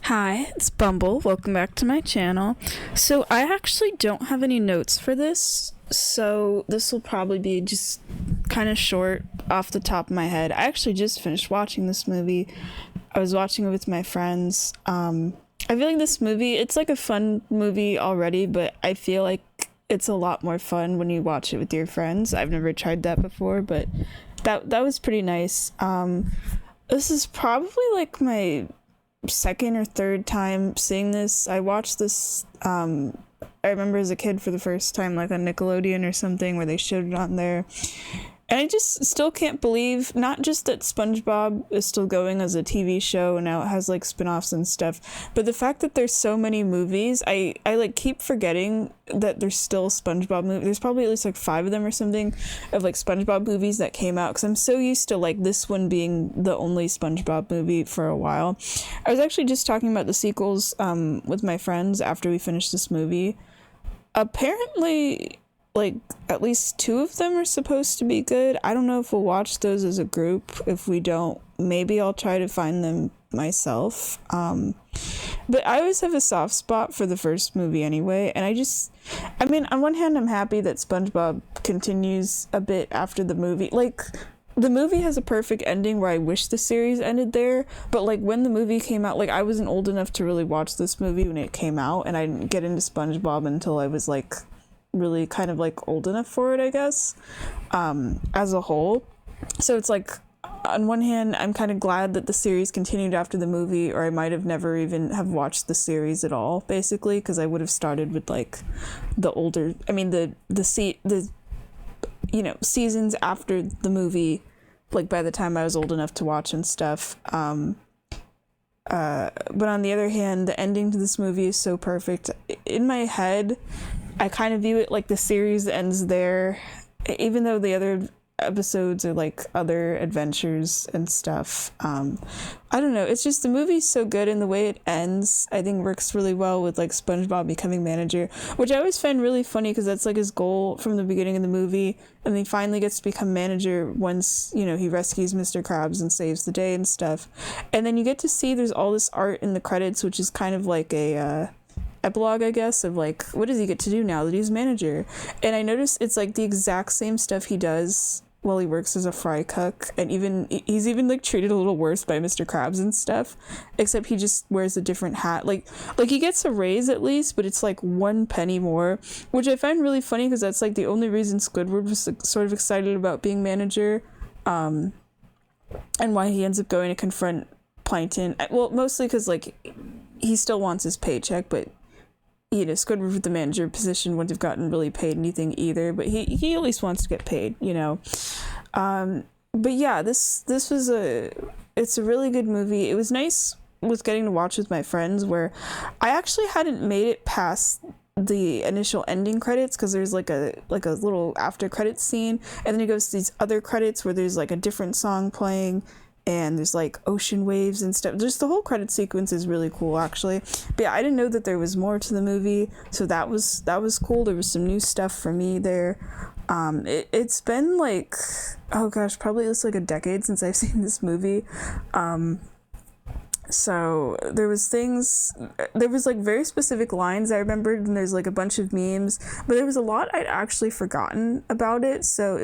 Hi, it's Bumble. Welcome back to my channel. So I actually don't have any notes for this, so this will probably be just kind of short off the top of my head. I actually just finished watching this movie. I was watching it with my friends. I feel like this movie, it's like a fun movie already, but I feel like it's a lot more fun when you watch it with your friends. I've never tried that before, but that was pretty nice. This is probably like my second or third time seeing this. I watched this I remember as a kid for the first time like on Nickelodeon or something where they showed it on there, and I just still can't believe not just that SpongeBob is still going as a TV show and now it has like spin-offs and stuff, but the fact that there's so many movies. I like keep forgetting that there's still SpongeBob movies. There's probably at least like 5 of them or something of like SpongeBob movies that came out, because I'm so used to like this one being the only SpongeBob movie for a while. I was actually just talking about the sequels with my friends after we finished this movie. Apparently like at least 2 of them are supposed to be good. I don't know if we'll watch those as a group. If we don't, maybe I'll try to find them myself. But I always have a soft spot for the first movie anyway, and I mean, on one hand I'm happy that SpongeBob continues a bit after the movie. Like, the movie has a perfect ending where I wish the series ended there, but like when the movie came out, like I wasn't old enough to really watch this movie when it came out, and I didn't get into SpongeBob until I was like really kind of like old enough for it, I guess, as a whole. So it's like, on one hand I'm kind of glad that the series continued after the movie, or I might have never even have watched the series at all, basically, because I would have started with like the older, I mean the you know, seasons after the movie, like by the time I was old enough to watch and stuff. But on the other hand, the ending to this movie is so perfect. In my head, I kind of view it like the series ends there, even though the other episodes are like other adventures and stuff. I don't know, it's just the movie's so good, and the way it ends I think works really well with like SpongeBob becoming manager, which I always find really funny because that's like his goal from the beginning of the movie, and he finally gets to become manager once, you know, he rescues Mr. Krabs and saves the day and stuff. And then you get to see there's all this art in the credits, which is kind of like a epilogue, I guess, of like, what does he get to do now that he's manager? And I noticed it's like the exact same stuff he does while he works as a fry cook, and he's even like treated a little worse by Mr. Krabs and stuff, except he just wears a different hat. Like he gets a raise at least, but it's like 1 penny more, which I find really funny because that's like the only reason Squidward was like, sort of excited about being manager, and why he ends up going to confront Plankton. Well, mostly because like he still wants his paycheck, but you know, Squidward with the manager position wouldn't have gotten really paid anything either, but he at least wants to get paid, you know. But yeah, this was it's a really good movie. It was nice with getting to watch with my friends, where I actually hadn't made it past the initial ending credits, because there's like a little after credits scene, and then it goes to these other credits where there's like a different song playing, and there's like ocean waves and stuff. Just the whole credit sequence is really cool, actually. But yeah, I didn't know that there was more to the movie, so that was cool. There was some new stuff for me there. It's been like, oh gosh, probably it's like a decade since I've seen this movie. So there was like very specific lines I remembered, and there's like a bunch of memes, but there was a lot I'd actually forgotten about it. So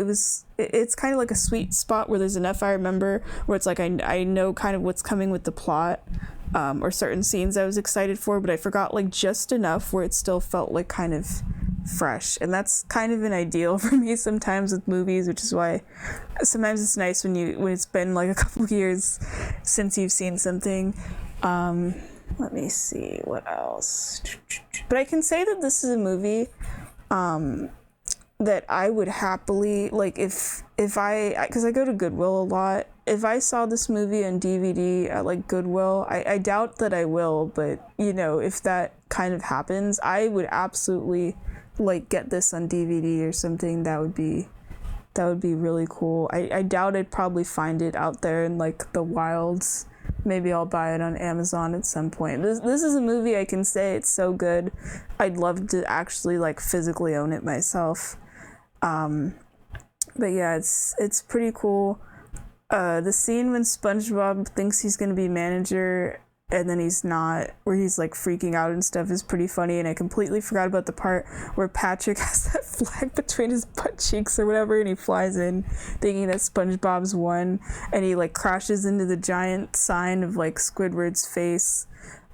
it's kind of like a sweet spot where there's enough I remember where it's like I know kind of what's coming with the plot, or certain scenes I was excited for, but I forgot like just enough where it still felt like kind of fresh. And that's kind of an ideal for me sometimes with movies, which is why sometimes it's nice when it's been like a couple years since you've seen something. Let me see what else, but I can say that this is a movie that I would happily, like, if I because I go to Goodwill a lot, if I saw this movie on DVD at like Goodwill, I doubt that I will, but you know, if that kind of happens, I would absolutely like get this on DVD or something. That would be really cool. I doubt I'd probably find it out there in like the wilds. Maybe I'll buy it on Amazon at some point. This is a movie I can say it's so good I'd love to actually like physically own it myself. But yeah, it's pretty cool. The scene when SpongeBob thinks he's gonna be manager and then he's not, where he's like freaking out and stuff, is pretty funny. And I completely forgot about the part where Patrick has that flag between his butt cheeks or whatever, and he flies in thinking that SpongeBob's won, and he like crashes into the giant sign of like Squidward's face.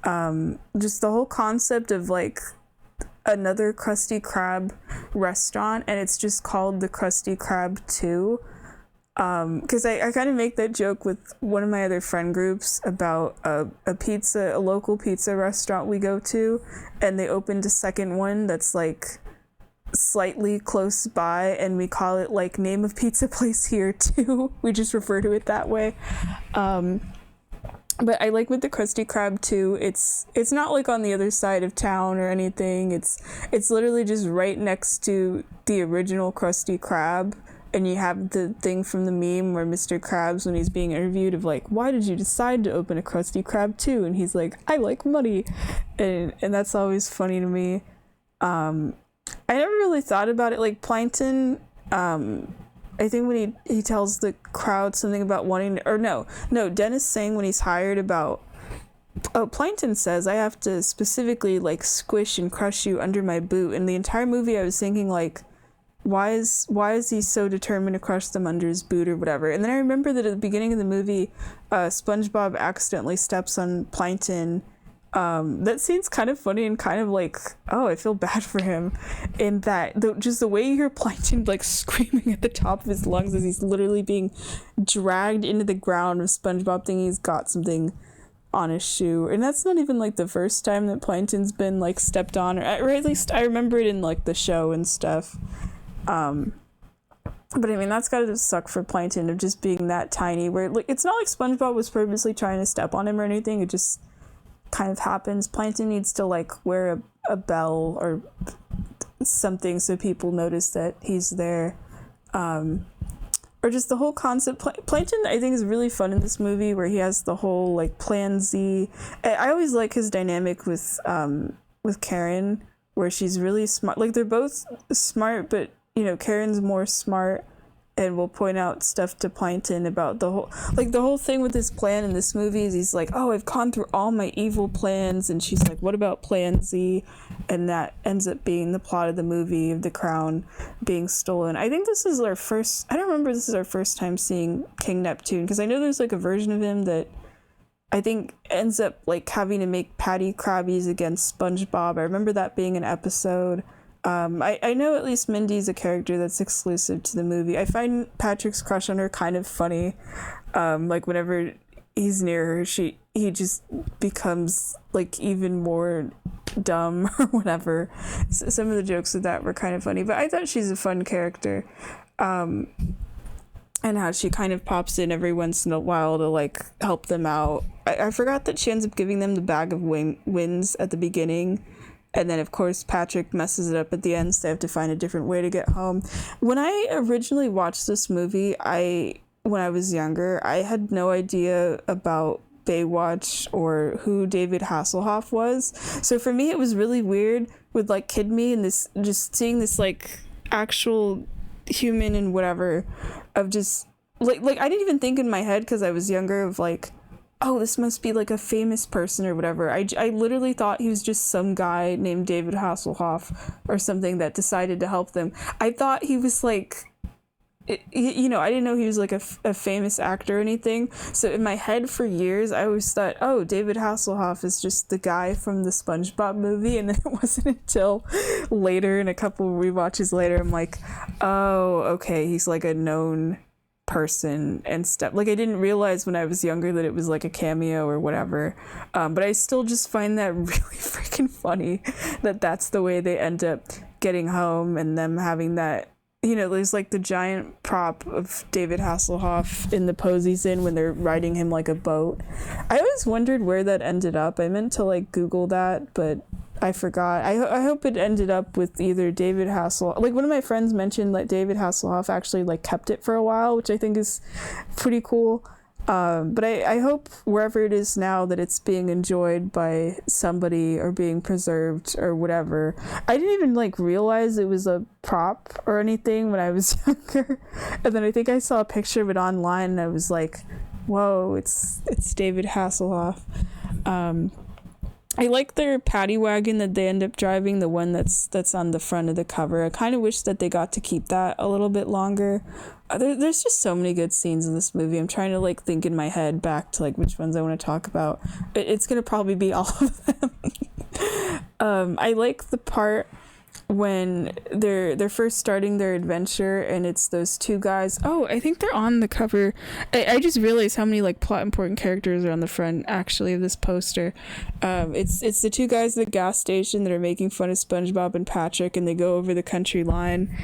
Just the whole concept of like another Krusty Krab restaurant, and it's just called the Krusty Krab 2. Because I kind of make that joke with one of my other friend groups about a local pizza restaurant we go to, and they opened a second one that's like slightly close by, and we call it like name of pizza place here too. We just refer to it that way. But I like with the Krusty Krab too, it's not like on the other side of town or anything. It's literally just right next to the original Krusty Krab. And you have the thing from the meme where Mr. Krabs, when he's being interviewed, of like, why did you decide to open a Krusty Krab 2? And he's like, I like money. And that's always funny to me. I never really thought about it. Like Plankton, I think when he tells the crowd something about wanting to, or no, Dennis saying when he's hired about, Plankton says, I have to specifically like squish and crush you under my boot. And the entire movie I was thinking like, why is he so determined to crush them under his boot or whatever? And then I remember that at the beginning of the movie, SpongeBob accidentally steps on Plankton. That scene's kind of funny and kind of like, oh, I feel bad for him. In that, just the way you hear Plankton like screaming at the top of his lungs as he's literally being dragged into the ground of SpongeBob thinking he's got something on his shoe. And that's not even like the first time that Plankton's been like stepped on, or at least I remember it in like the show and stuff. But I mean, that's gotta just suck for Plankton of just being that tiny, where like it's not like SpongeBob was purposely trying to step on him or anything. It just kind of happens. Plankton needs to like wear a bell or something so people notice that he's there. Or just the whole concept. Plankton, I think, is really fun in this movie, where he has the whole like Plan Z. I always like his dynamic with Karen, where she's really smart. Like they're both smart, but you know, Karen's more smart and will point out stuff to Plankton about the whole thing with his plan in this movie is he's like, oh, I've gone through all my evil plans, and she's like, what about Plan Z? And that ends up being the plot of the movie of the crown being stolen. I think this is I don't remember this is our first time seeing King Neptune, because I know there's like a version of him that I think ends up like having to make patty crabbies against SpongeBob. I remember that being an episode. I know at least Mindy's a character that's exclusive to the movie. I find Patrick's crush on her kind of funny. Like whenever he's near her, he just becomes like even more dumb or whatever. So some of the jokes of that were kind of funny, but I thought she's a fun character. And how she kind of pops in every once in a while to like help them out. I forgot that she ends up giving them the bag of wins at the beginning. And then, of course, Patrick messes it up at the end, so they have to find a different way to get home. When I originally watched this movie, when I was younger, I had no idea about Baywatch or who David Hasselhoff was. So for me, it was really weird with, like, Kid Me and this, just seeing this, like, actual human and whatever of just, like I didn't even think in my head, because I was younger, of, like, oh, this must be like a famous person or whatever. I literally thought he was just some guy named David Hasselhoff or something that decided to help them. I thought he was like, you know, I didn't know he was like a famous actor or anything. So in my head for years, I always thought, oh, David Hasselhoff is just the guy from the SpongeBob movie. And then it wasn't until later, in a couple rewatches later, I'm like, oh, okay, he's like a known person and stuff. Like I didn't realize when I was younger that it was like a cameo or whatever, but I still just find that really freaking funny that that's the way they end up getting home, and them having that, you know, there's like the giant prop of David Hasselhoff in the pose he's in when they're riding him like a boat. I always wondered where that ended up. I meant to like Google that, but I forgot. I hope it ended up with either David Hasselhoff. Like one of my friends mentioned that David Hasselhoff actually like kept it for a while, which I think is pretty cool. But I hope wherever it is now that it's being enjoyed by somebody or being preserved or whatever. I didn't even like realize it was a prop or anything when I was younger. And then I think I saw a picture of it online and I was like, whoa, it's David Hasselhoff. I like their paddy wagon that they end up driving, the one that's on the front of the cover. I kind of wish that they got to keep that a little bit longer. There's just so many good scenes in this movie. I'm trying to like think in my head back to like which ones I want to talk about. It's gonna probably be all of them. I like the part when they're first starting their adventure and it's those two guys. Oh, I think they're on the cover. I just realized how many like plot important characters are on the front actually of this poster. It's the two guys at the gas station that are making fun of SpongeBob and Patrick, and they go over the country line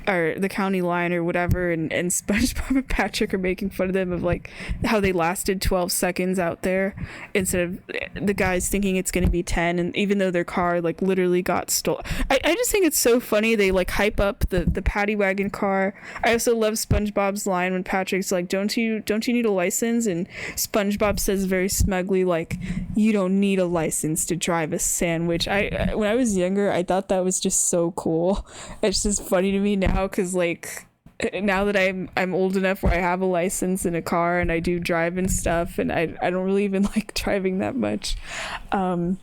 or the county line or whatever, and SpongeBob and Patrick are making fun of them of like how they lasted 12 seconds out there instead of the guys thinking it's going to be 10, and even though their car like literally got stolen. I just think it's so funny. They like hype up the paddy wagon car. I also love SpongeBob's line when Patrick's like, don't you need a license, and SpongeBob says very smugly like, you don't need a license to drive a sandwich. When I was younger, I thought that was just so cool. It's just funny to me now, because like now that I'm old enough where I have a license in a car and I do drive and stuff, and I don't really even like driving that much, and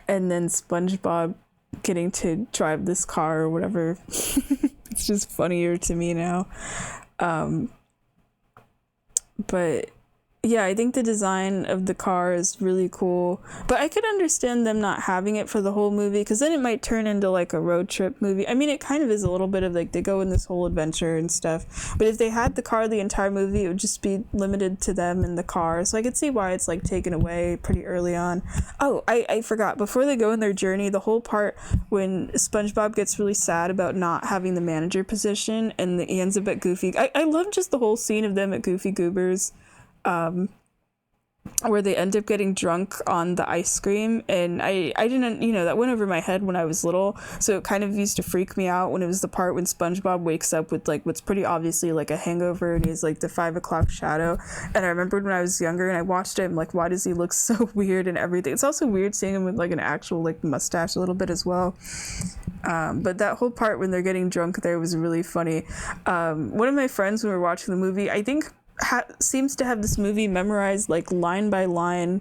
then SpongeBob getting to drive this car or whatever, it's just funnier to me now. But yeah, I think the design of the car is really cool, but I could understand them not having it for the whole movie, because then it might turn into like a road trip movie. I mean, it kind of is a little bit of like they go in this whole adventure and stuff, but if they had the car the entire movie, it would just be limited to them in the car. So I could see why it's like taken away pretty early on. Oh, I forgot, before they go in their journey, the whole part when SpongeBob gets really sad about not having the manager position and he ends up at Goofy. I love just the whole scene of them at Goofy Goober's, where they end up getting drunk on the ice cream, and I didn't, that went over my head when I was little, so it kind of used to freak me out when it was the part when SpongeBob wakes up with like what's pretty obviously like a hangover, and he's like the 5 o'clock shadow. And I remembered when I was younger and I watched it, I'm like, why does he look so weird and everything? It's also weird seeing him with like an actual like mustache a little bit as well. But that whole part when they're getting drunk there was really funny. One of my friends, when we were watching the movie, I think seems to have this movie memorized like line by line,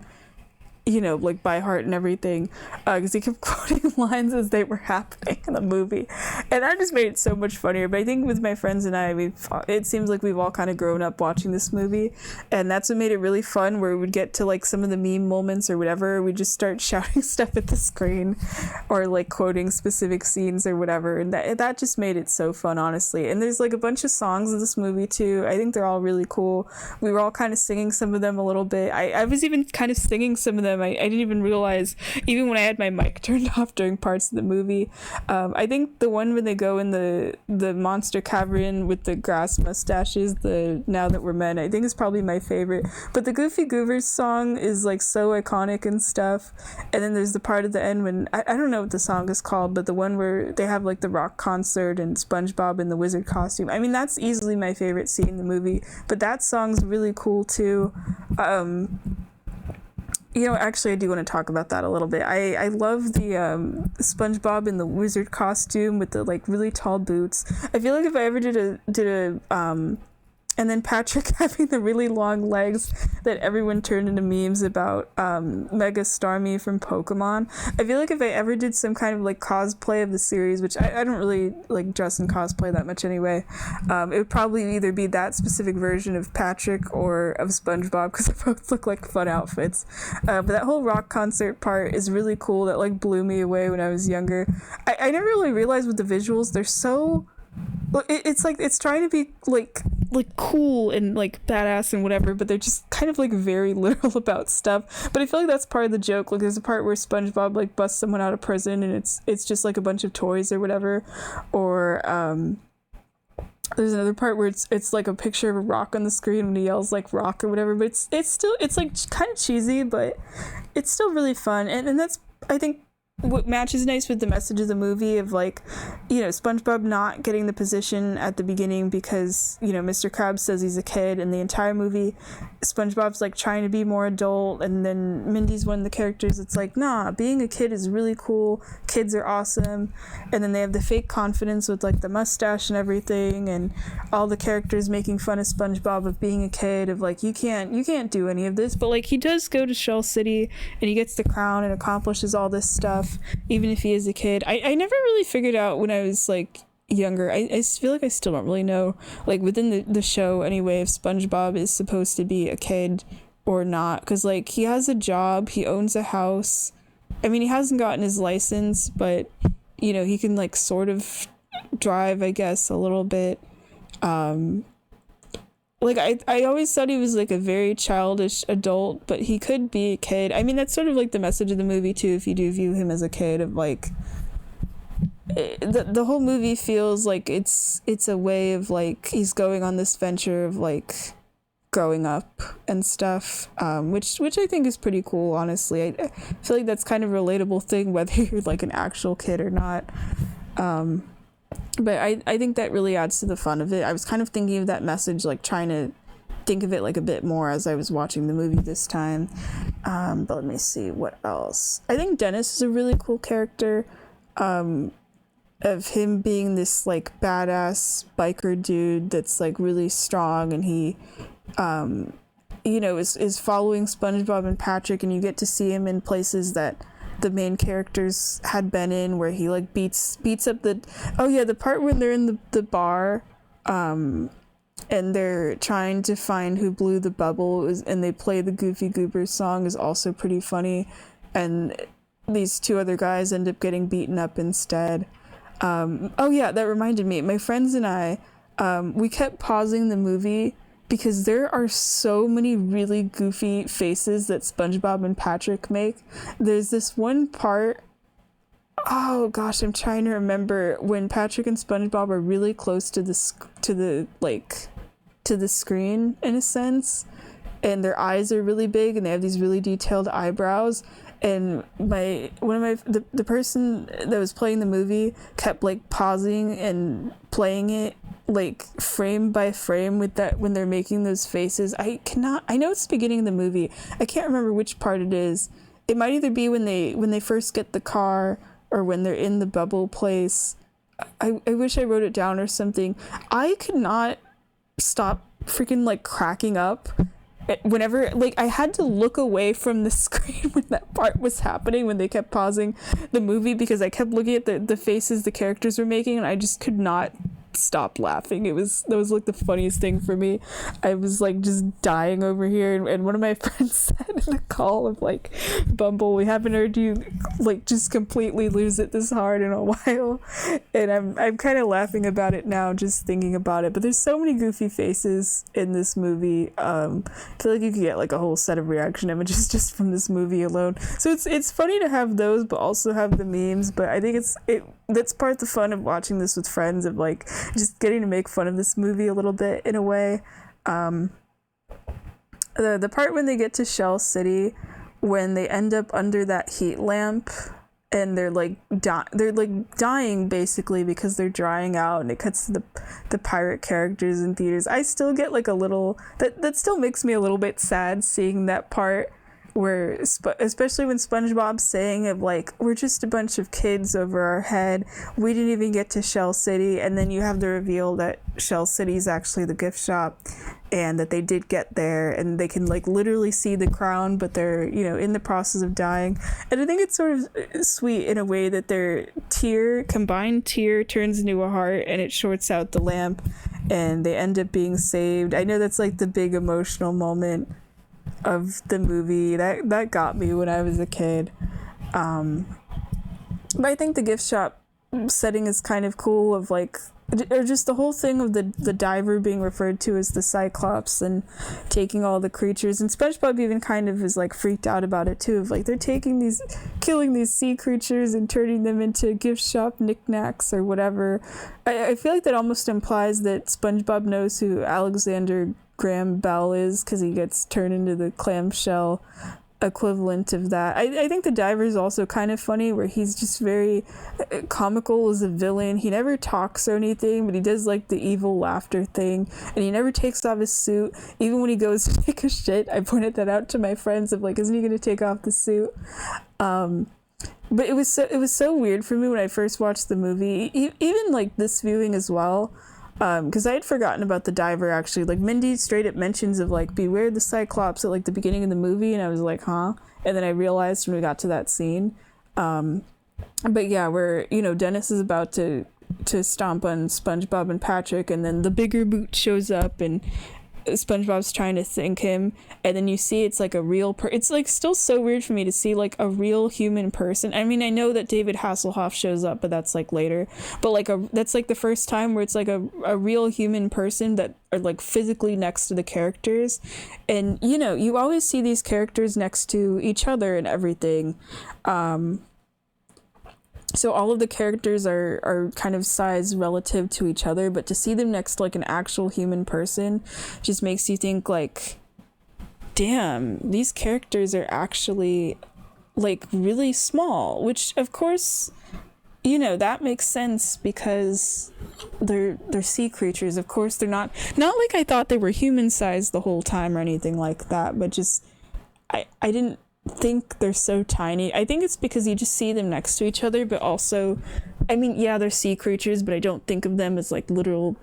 like by heart and everything, because he kept quoting lines as they were happening in the movie, and that just made it so much funnier. But I think with my friends and I, it seems like we've all kind of grown up watching this movie, and that's what made it really fun, where we would get to like some of the meme moments or whatever, we just start shouting stuff at the screen or like quoting specific scenes or whatever, and that just made it so fun, honestly. And there's like a bunch of songs in this movie too. I think they're all really cool. We were all kind of singing some of them a little bit. I was even kind of singing some of them. I didn't even realize, even when I had my mic turned off during parts of the movie. I think the one when they go in the monster cavern with the grass mustaches, the Now That We're Men, I think is probably my favorite. But the Goofy Goovers song is like so iconic and stuff. And then there's the part at the end when, I don't know what the song is called, but the one where they have like the rock concert and SpongeBob in the wizard costume. I mean, that's easily my favorite scene in the movie, but that song's really cool too. Actually, I do want to talk about that a little bit. I love the SpongeBob in the wizard costume with the like really tall boots. I feel like if I ever did a and then Patrick having the really long legs that everyone turned into memes about, Mega Starmie from Pokemon. I feel like if I ever did some kind of like cosplay of the series, which I don't really like dress in cosplay that much anyway, it would probably either be that specific version of Patrick or of SpongeBob, because they both look like fun outfits. But that whole rock concert part is really cool. That like blew me away when I was younger. I never really realized with the visuals, they're so... It's like it's trying to be like cool and like badass and whatever, but they're just kind of like very literal about stuff. But I feel like that's part of the joke. Like there's a part where SpongeBob like busts someone out of prison and it's just like a bunch of toys or whatever, or there's another part where it's like a picture of a rock on the screen when he yells like rock or whatever, but it's still like kind of cheesy, but it's still really fun. And that's, I think, what matches nice with the message of the movie of like, you know, SpongeBob not getting the position at the beginning because, you know, Mr. Krabs says he's a kid, and the entire movie SpongeBob's like trying to be more adult, and then Mindy's one of the characters. It's like, nah, being a kid is really cool, kids are awesome. And then they have the fake confidence with like the mustache and everything, and all the characters making fun of SpongeBob of being a kid, of like, you can't do any of this. But like, he does go to Shell City and he gets the crown and accomplishes all this stuff, even if he is a kid. I never really figured out when I was like younger. I feel like I still don't really know, like within the show anyway, if SpongeBob is supposed to be a kid or not, because like he has a job, he owns a house. I mean, he hasn't gotten his license, but you know, he can like sort of drive, I guess, a little bit. Like I always thought he was like a very childish adult, but he could be a kid. I mean, that's sort of like the message of the movie too, if you do view him as a kid, of like the whole movie feels like it's a way of like he's going on this venture of like growing up and stuff, which I think is pretty cool, honestly. I feel like that's kind of a relatable thing whether you're like an actual kid or not. But I think that really adds to the fun of it. I was kind of thinking of that message, like trying to think of it like a bit more as I was watching the movie this time. But let me see what else. I think Dennis is a really cool character, of him being this like badass biker dude that's like really strong, and he you know, is following SpongeBob and Patrick, and you get to see him in places that the main characters had been in, where he like beats up the part when they're in the bar, and they're trying to find who blew the bubble, and they play the Goofy Goobers song, is also pretty funny, and these two other guys end up getting beaten up instead. That reminded me, my friends and I, we kept pausing the movie because there are so many really goofy faces that SpongeBob and Patrick make. There's this one part, oh gosh, I'm trying to remember, when Patrick and SpongeBob are really close to the screen in a sense, and their eyes are really big and they have these really detailed eyebrows, and the person that was playing the movie kept like pausing and playing it like frame by frame with that when they're making those faces. I know it's the beginning of the movie, I can't remember which part it is. It might either be when they first get the car, or when they're in the bubble place. I wish I wrote it down or something. I could not stop freaking like cracking up whenever, like, I had to look away from the screen when that part was happening, when they kept pausing the movie, because I kept looking at the faces the characters were making, and I just could not stop laughing. That was like the funniest thing for me. I was like just dying over here, and one of my friends said in the call of like, Bumble, we haven't heard you like just completely lose it this hard in a while, and I'm kind of laughing about it now just thinking about it. But there's so many goofy faces in this movie. I feel like you could get like a whole set of reaction images just from this movie alone. So it's funny to have those, but also have the memes. But I think that's part of the fun of watching this with friends, of like just getting to make fun of this movie a little bit in a way. The part when they get to Shell City, when they end up under that heat lamp, and they're like dying basically because they're drying out, and it cuts to the pirate characters in theaters. I still get like a little, that still makes me a little bit sad seeing that part, where especially when SpongeBob's saying of like, we're just a bunch of kids over our head, we didn't even get to Shell City, and then you have the reveal that Shell City is actually the gift shop, and that they did get there, and they can like literally see the crown, but they're, you know, in the process of dying. And I think it's sort of sweet in a way that their combined tear turns into a heart, and it shorts out the lamp, and they end up being saved. I know that's like the big emotional moment of the movie that got me when I was a kid. But I think the gift shop setting is kind of cool, of like, or just the whole thing of the diver being referred to as the Cyclops, and taking all the creatures, and SpongeBob even kind of is like freaked out about it too, of like, they're killing these sea creatures and turning them into gift shop knickknacks or whatever. I feel like that almost implies that SpongeBob knows who Alexander Graham Bell is, because he gets turned into the clamshell equivalent of that. I think the diver is also kind of funny, where he's just very comical as a villain. He never talks or anything, but he does like the evil laughter thing, and he never takes off his suit. Even when he goes to take a shit, I pointed that out to my friends of like, isn't he gonna take off the suit? But it was so weird for me when I first watched the movie, even like this viewing as well, because I had forgotten about the diver. Actually, like Mindy straight up mentions of like, beware the Cyclops at like the beginning of the movie, and I was like, huh? And then I realized when we got to that scene. But yeah, where, you know, Dennis is about to stomp on SpongeBob and Patrick, and then the bigger boot shows up, and SpongeBob's trying to thank him, and then you see it's like a real it's like still so weird for me to see like a real human person. I mean, I know that David Hasselhoff shows up, but that's like later, but like that's like the first time where it's like a real human person that are like physically next to the characters. And you know, you always see these characters next to each other and everything, so all of the characters are kind of sized relative to each other, but to see them next to like an actual human person just makes you think like, damn, these characters are actually like really small, which of course, you know, that makes sense because they're sea creatures. Of course they're not like I thought they were human sized the whole time or anything like that, but just I didn't think they're so tiny. I think it's because you just see them next to each other, but also, I mean, yeah, they're sea creatures, but I don't think of them as like literal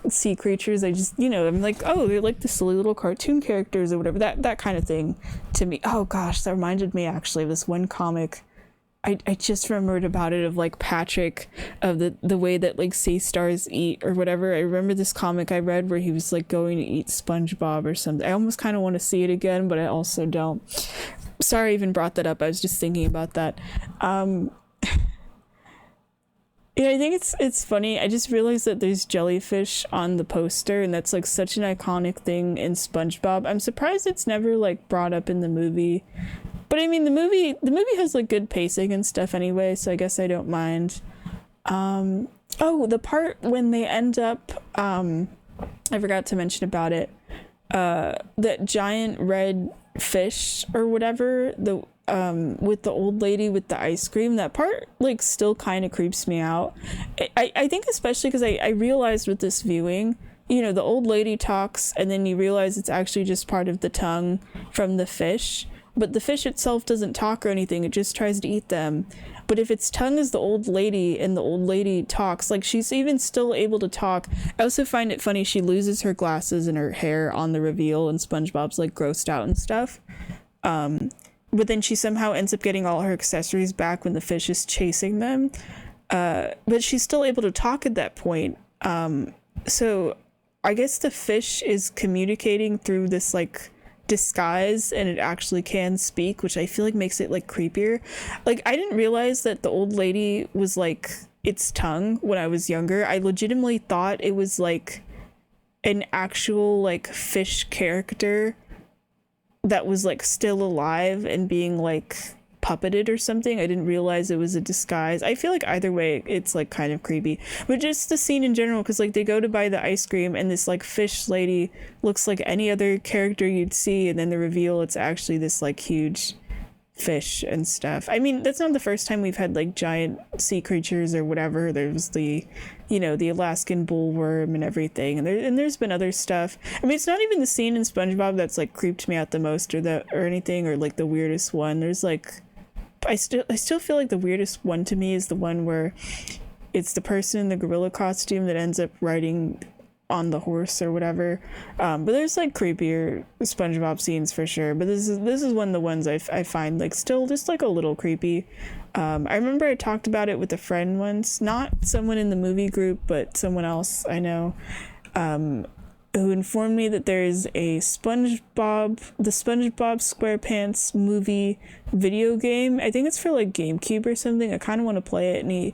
sea creatures. I just, you know, I'm like, oh, they're like the silly little cartoon characters or whatever, that kind of thing to me. Oh gosh, that reminded me actually of this one comic. I just remembered about it, of like Patrick, of the way that like sea stars eat or whatever. I remember this comic I read where he was like going to eat SpongeBob or something. I almost kind of want to see it again, but I also don't. Sorry I even brought that up. I was just thinking about that. Yeah, I think it's funny. I just realized that there's jellyfish on the poster, and that's like such an iconic thing in SpongeBob. I'm surprised it's never like brought up in the movie. But I mean, the movie has like good pacing and stuff anyway, so I guess I don't mind. Oh, the part when they end up, I forgot to mention about it. That giant red fish or whatever, the with the old lady with the ice cream, that part like still kind of creeps me out. I think especially because I realized with this viewing, you know, the old lady talks and then you realize it's actually just part of the tongue from the fish, but the fish itself doesn't talk or anything, it just tries to eat them. But if its tongue is the old lady and the old lady talks, like she's even still able to talk. I also find it funny she loses her glasses and her hair on the reveal, and SpongeBob's like grossed out and stuff. But then she somehow ends up getting all her accessories back when the fish is chasing them. But she's still able to talk at that point. So I guess the fish is communicating through this like disguise, and it actually can speak, which I feel like makes it like creepier. Like I didn't realize that the old lady was like its tongue when I was younger. I legitimately thought it was like an actual like fish character that was like still alive and being like puppeted or something. I didn't realize it was a disguise. I feel like either way it's like kind of creepy, but just the scene in general, because like they go to buy the ice cream and this like fish lady looks like any other character you'd see, and then the reveal it's actually this like huge fish and stuff. I mean, that's not the first time we've had like giant sea creatures or whatever. There's the, you know, the Alaskan bullworm and everything, and there's been other stuff. I mean, it's not even the scene in SpongeBob that's like creeped me out the most or anything, or like the weirdest one. There's like, I still feel like the weirdest one to me is the one where it's the person in the gorilla costume that ends up riding on the horse or whatever. But there's like creepier SpongeBob scenes for sure. But this is one of the ones I find like still just like a little creepy. I remember I talked about it with a friend once, not someone in the movie group, but someone else I know, who informed me that there is a the SpongeBob Squarepants movie video game. I think it's for like GameCube or something. I kind of want to play it, and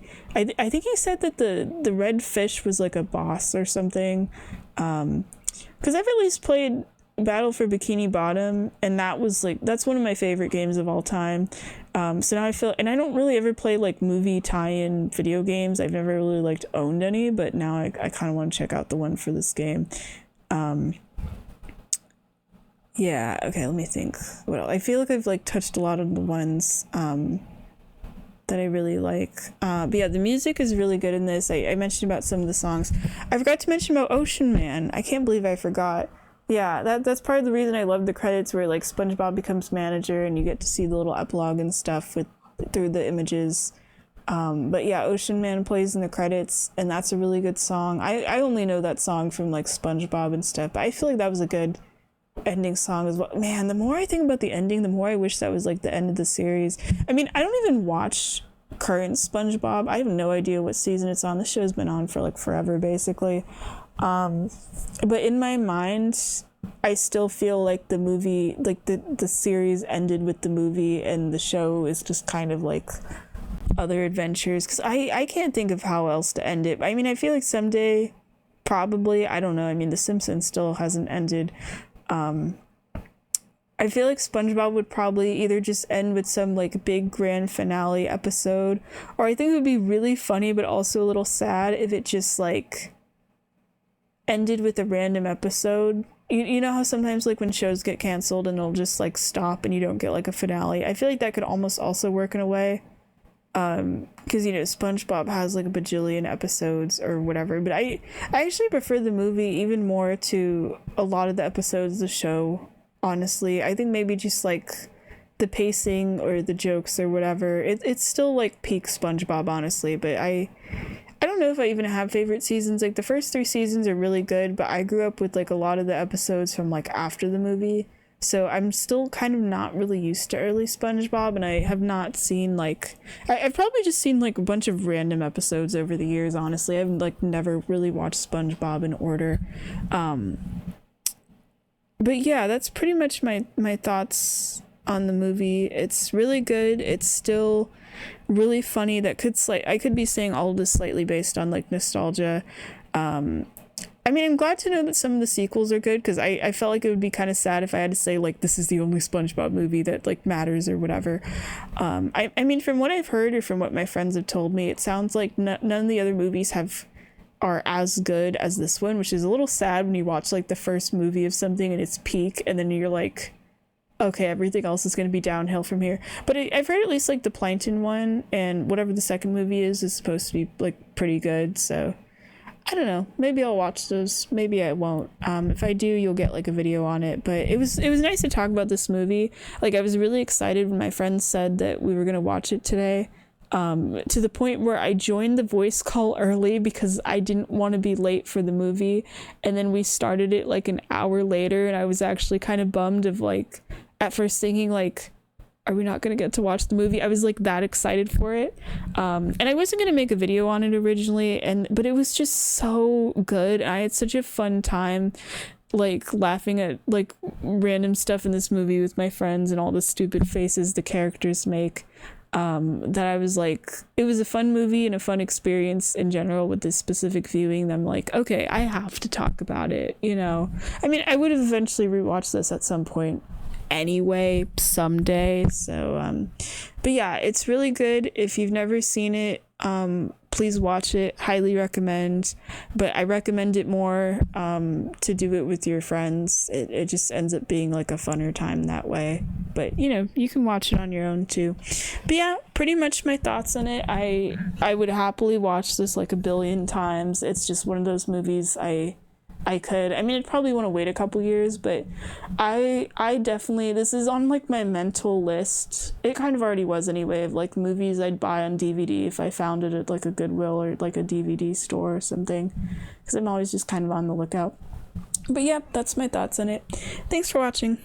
I think he said that the red fish was like a boss or something. Because I've at least played Battle for Bikini Bottom, and that's one of my favorite games of all time. So now I feel, and I don't really ever play like movie tie-in video games. I've never really like owned any, but now I kind of want to check out the one for this game. Yeah, okay, let me think. What else? I feel like I've like touched a lot of the ones that I really like. But yeah, the music is really good in this. I mentioned about some of the songs. I forgot to mention about Ocean Man. I can't believe I forgot. Yeah, that's part of the reason I love the credits where like SpongeBob becomes manager and you get to see the little epilogue and stuff with through the images. But yeah, Ocean Man plays in the credits, and that's a really good song. I only know that song from like SpongeBob and stuff, but I feel like that was a good ending song as well. Man, the more I think about the ending, the more I wish that was like the end of the series. I mean, I don't even watch current SpongeBob. I have no idea what season it's on. The show's been on for like forever, basically. But in my mind, I still feel like the movie, like the series ended with the movie, and the show is just kind of like other adventures. Because I can't think of how else to end it. I mean, I feel like someday, probably, I don't know. I mean, The Simpsons still hasn't ended. I feel like SpongeBob would probably either just end with some like big grand finale episode, or I think it would be really funny but also a little sad if it just like ended with a random episode. You know how sometimes like when shows get canceled and they'll just like stop and you don't get like a finale. I feel like that could almost also work in a way. Because you know SpongeBob has like a bajillion episodes or whatever, but I actually prefer the movie even more to a lot of the episodes of the show. Honestly, I think maybe just like the pacing or the jokes or whatever, it's still like peak SpongeBob, honestly. But I don't know if I even have favorite seasons. Like the first 3 seasons are really good, but I grew up with like a lot of the episodes from like after the movie. So I'm still kind of not really used to early SpongeBob, and I have not seen like I've probably just seen like a bunch of random episodes over the years. Honestly, I've like never really watched SpongeBob in order. But yeah, that's pretty much my thoughts on the movie. It's really good. It's still really funny. That could I could be saying all of this slightly based on like nostalgia. I mean, I'm glad to know that some of the sequels are good, because I felt like it would be kind of sad if I had to say, like, this is the only SpongeBob movie that, like, matters or whatever. I mean, from what I've heard or from what my friends have told me, it sounds like none of the other movies are as good as this one, which is a little sad when you watch, like, the first movie of something and its peak, and then you're like, okay, everything else is going to be downhill from here. But I've heard at least, like, the Plankton one and whatever the second movie is supposed to be, like, pretty good, so I don't know. Maybe I'll watch those. Maybe I won't. If I do, you'll get like a video on it. But it was nice to talk about this movie. Like I was really excited when my friends said that we were gonna watch it today. To the point where I joined the voice call early because I didn't want to be late for the movie. And then we started it like an hour later, and I was actually kind of bummed of like at first thinking like, are we not going to get to watch the movie? I was like that excited for it. And I wasn't going to make a video on it originally, but it was just so good. I had such a fun time like laughing at like random stuff in this movie with my friends and all the stupid faces the characters make. That I was like, it was a fun movie and a fun experience in general with this specific viewing. I'm like, okay, I have to talk about it, you know? I mean, I would have eventually rewatched this at some point anyway, someday. So but yeah, it's really good. If you've never seen it, please watch it. Highly recommend. But I recommend it more to do it with your friends. It just ends up being like a funner time that way. But you know, you can watch it on your own too. But yeah, pretty much my thoughts on it. I would happily watch this like a billion times. It's just one of those movies I could. I mean, I'd probably want to wait a couple years, but I definitely, this is on like my mental list. It kind of already was anyway, of like movies I'd buy on DVD if I found it at like a Goodwill or like a DVD store or something, because I'm always just kind of on the lookout. But yeah, that's my thoughts on it. Thanks for watching.